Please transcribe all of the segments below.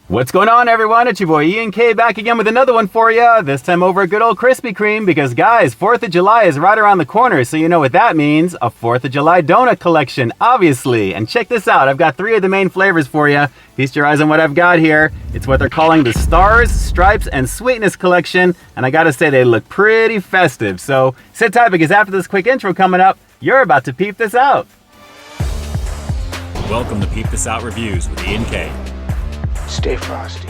What's going on, everyone? It's your boy Ian K back again with another one for you. This time over at good old Krispy Kreme because, guys, 4th of July is right around the corner, so you know what that means. A 4th of July donut collection, obviously. And check this out. I've got 3 of the main flavors for you. Feast your eyes on what I've got here. It's what they're calling the Stars, Stripes, and Sweetness Collection. And I gotta say, they look pretty festive. So sit tight because after this quick intro coming up, you're about to peep this out. Welcome to Peep This Out Reviews with Ian K. Stay frosty.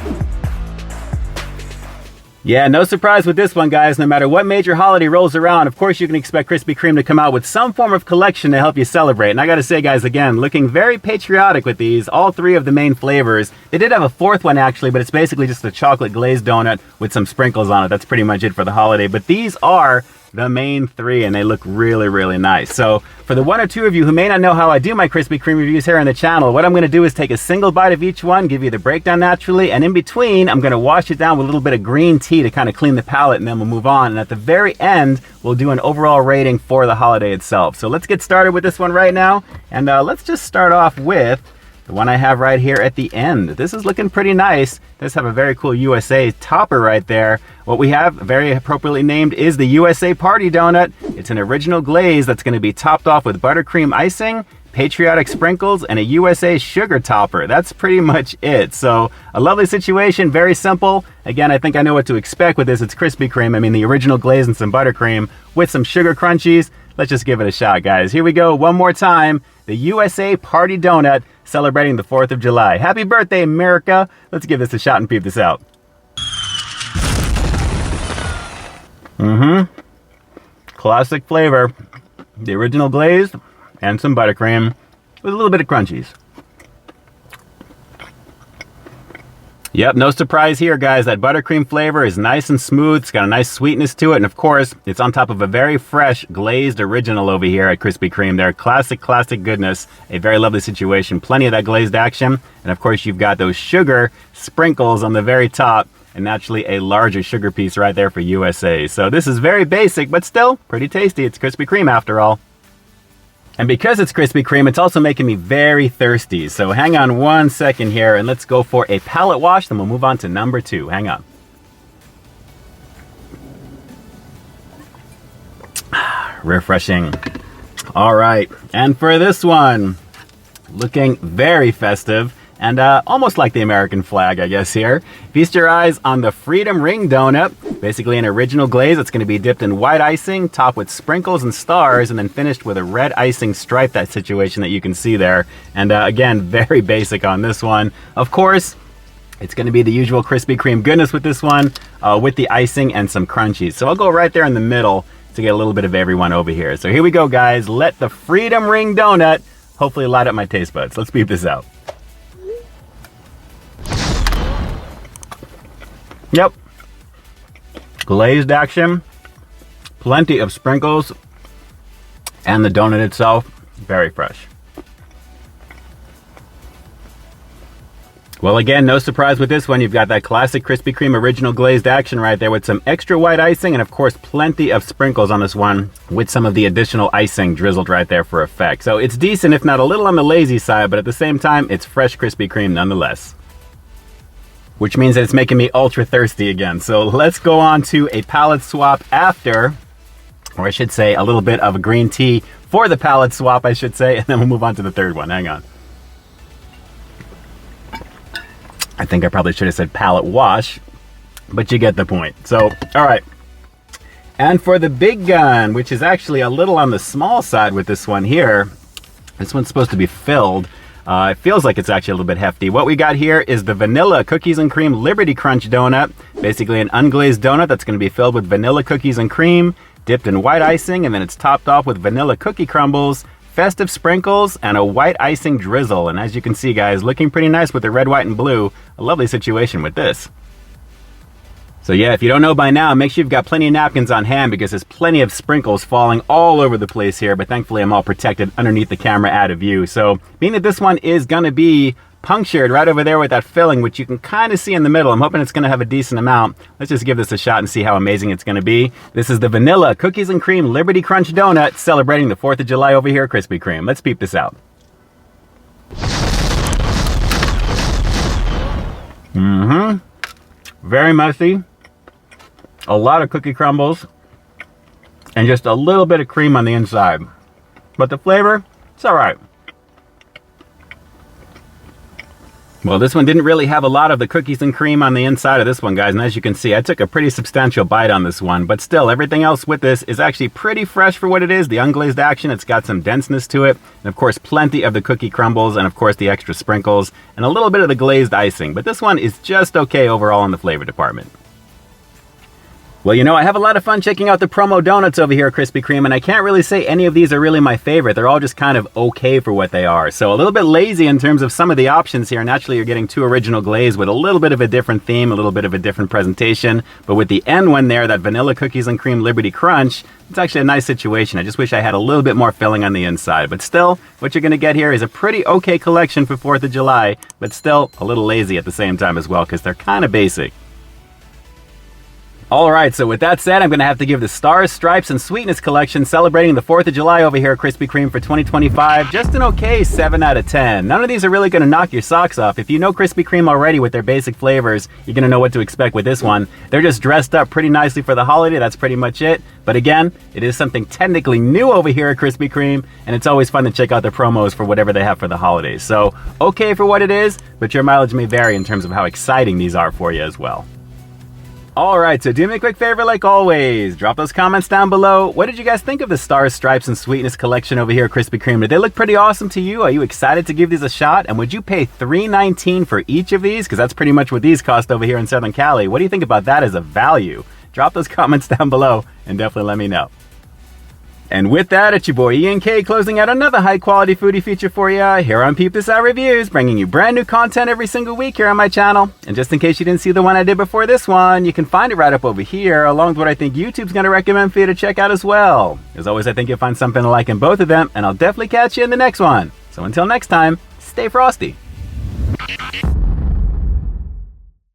Yeah, no surprise with this one, guys. No matter what major holiday rolls around, of course you can expect Krispy Kreme to come out with some form of collection to help you celebrate. And I gotta say, guys, again, looking very patriotic with these, all 3 of the main flavors. They did have a 4th one, actually, but it's basically just a chocolate glazed donut with some sprinkles on it. That's pretty much it for the holiday. But these are the main 3, and they look really, really nice. So for the 1 or 2 of you who may not know how I do my Krispy Kreme reviews here on the channel, what I'm going to do is take a single bite of each one, give you the breakdown naturally, and in between, I'm going to wash it down with a little bit of green tea to kind of clean the palate, and then we'll move on. And at the very end, we'll do an overall rating for the holiday itself. So let's get started with this one right now, and let's just start off with the one I have right here at the end. This is looking pretty nice. Does have a very cool USA topper right there. What we have, very appropriately named, is the USA Party Doughnut. It's an original glaze that's going to be topped off with buttercream icing, patriotic sprinkles, and a USA sugar topper. That's pretty much it. So a lovely situation, very simple. Again, I think I know what to expect with this. It's Krispy Kreme. I mean, the original glaze and some buttercream with some sugar crunchies. Let's just give it a shot, guys. Here we go, one more time. The USA Party Doughnut, celebrating the 4th of July. Happy birthday, America. Let's give this a shot and peep this out. Classic flavor. The original glaze and some buttercream with a little bit of crunchies. Yep, no surprise here, guys. That buttercream flavor is nice and smooth. It's got a nice sweetness to it. And of course, it's on top of a very fresh glazed original over here at Krispy Kreme. They're classic goodness. A very lovely situation. Plenty of that glazed action. And of course, you've got those sugar sprinkles on the very top. And naturally, a larger sugar piece right there for USA. So this is very basic, but still pretty tasty. It's Krispy Kreme after all. And because it's Krispy Kreme, it's also making me very thirsty. So hang on one second here and let's go for a palate wash. Then we'll move on to number 2. Hang on. Refreshing. All right. And for this one, looking very festive and almost like the American flag, I guess here. Feast your eyes on the Freedom Ring Doughnut. Basically an original glaze that's going to be dipped in white icing, topped with sprinkles and stars, and then finished with a red icing stripe, that situation that you can see there. And again, very basic on this one. Of course, it's going to be the usual Krispy Kreme goodness with this one, with the icing and some crunchies. So I'll go right there in the middle to get a little bit of everyone over here. So here we go, guys. Let the Freedom Ring Doughnut hopefully light up my taste buds. Let's peep this out. Yep. Glazed action, plenty of sprinkles, and the donut itself, very fresh. Well, again, no surprise with this one. You've got that classic Krispy Kreme original glazed action right there with some extra white icing and, of course, plenty of sprinkles on this one with some of the additional icing drizzled right there for effect. So it's decent, if not a little on the lazy side, but at the same time, it's fresh Krispy Kreme nonetheless. Which means that it's making me ultra thirsty again. So let's go on to a palate swap after, or I should say a little bit of a green tea for the palate swap, I should say, and then we'll move on to the 3rd one. Hang on. I think I probably should have said palate wash, but you get the point. So, all right. And for the big gun, which is actually a little on the small side with this one here, this one's supposed to be filled. It feels like it's actually a little bit hefty. What we got here is the Vanilla Cookies and Cream Liberty Crunch Donut. Basically an unglazed donut that's going to be filled with vanilla cookies and cream, dipped in white icing, and then it's topped off with vanilla cookie crumbles, festive sprinkles, and a white icing drizzle. And as you can see, guys, looking pretty nice with the red, white, and blue. A lovely situation with this. So yeah, if you don't know by now, make sure you've got plenty of napkins on hand because there's plenty of sprinkles falling all over the place here, but thankfully I'm all protected underneath the camera out of view. So being that this one is gonna be punctured right over there with that filling, which you can kind of see in the middle, I'm hoping it's gonna have a decent amount. Let's just give this a shot and see how amazing it's gonna be. This is the Vanilla Cookies and Cream Liberty Crunch Donut celebrating the 4th of July over here at Krispy Kreme. Let's peep this out. Very messy. A lot of cookie crumbles. And just a little bit of cream on the inside. But the flavor, it's all right. Well, this one didn't really have a lot of the cookies and cream on the inside of this one, guys. And as you can see, I took a pretty substantial bite on this one. But still, everything else with this is actually pretty fresh for what it is. The unglazed action, it's got some denseness to it. And of course, plenty of the cookie crumbles and of course the extra sprinkles and a little bit of the glazed icing. But this one is just okay overall in the flavor department. Well, you know, I have a lot of fun checking out the promo donuts over here at Krispy Kreme, and I can't really say any of these are really my favorite. They're all just kind of okay for what they are. So a little bit lazy in terms of some of the options here. Naturally, you're getting 2 original glaze with a little bit of a different theme, a little bit of a different presentation. But with the end one there, that vanilla cookies and cream Liberty Crunch, it's actually a nice situation. I just wish I had a little bit more filling on the inside. But still, what you're going to get here is a pretty okay collection for 4th of July, but still a little lazy at the same time as well because they're kind of basic. Alright, so with that said, I'm going to have to give the Stars, Stripes, and Sweetness Collection celebrating the 4th of July over here at Krispy Kreme for 2025 just an okay 7 out of 10. None of these are really going to knock your socks off. If you know Krispy Kreme already with their basic flavors, you're going to know what to expect with this one. They're just dressed up pretty nicely for the holiday, that's pretty much it. But again, it is something technically new over here at Krispy Kreme, and it's always fun to check out the promos for whatever they have for the holidays. So, okay for what it is, but your mileage may vary in terms of how exciting these are for you as well. Alright, so do me a quick favor like always. Drop those comments down below. What did you guys think of the Stars, Stripes, and Sweetness collection over here at Krispy Kreme? Did they look pretty awesome to you? Are you excited to give these a shot? And would you pay $3.19 for each of these? Because that's pretty much what these cost over here in Southern Cali. What do you think about that as a value? Drop those comments down below and definitely let me know. And with that, it's your boy Ian K closing out another high-quality foodie feature for you here on Peep This Out Reviews, bringing you brand new content every single week here on my channel. And just in case you didn't see the one I did before this one, you can find it right up over here, along with what I think YouTube's going to recommend for you to check out as well. As always, I think you'll find something to like in both of them, and I'll definitely catch you in the next one. So until next time, stay frosty.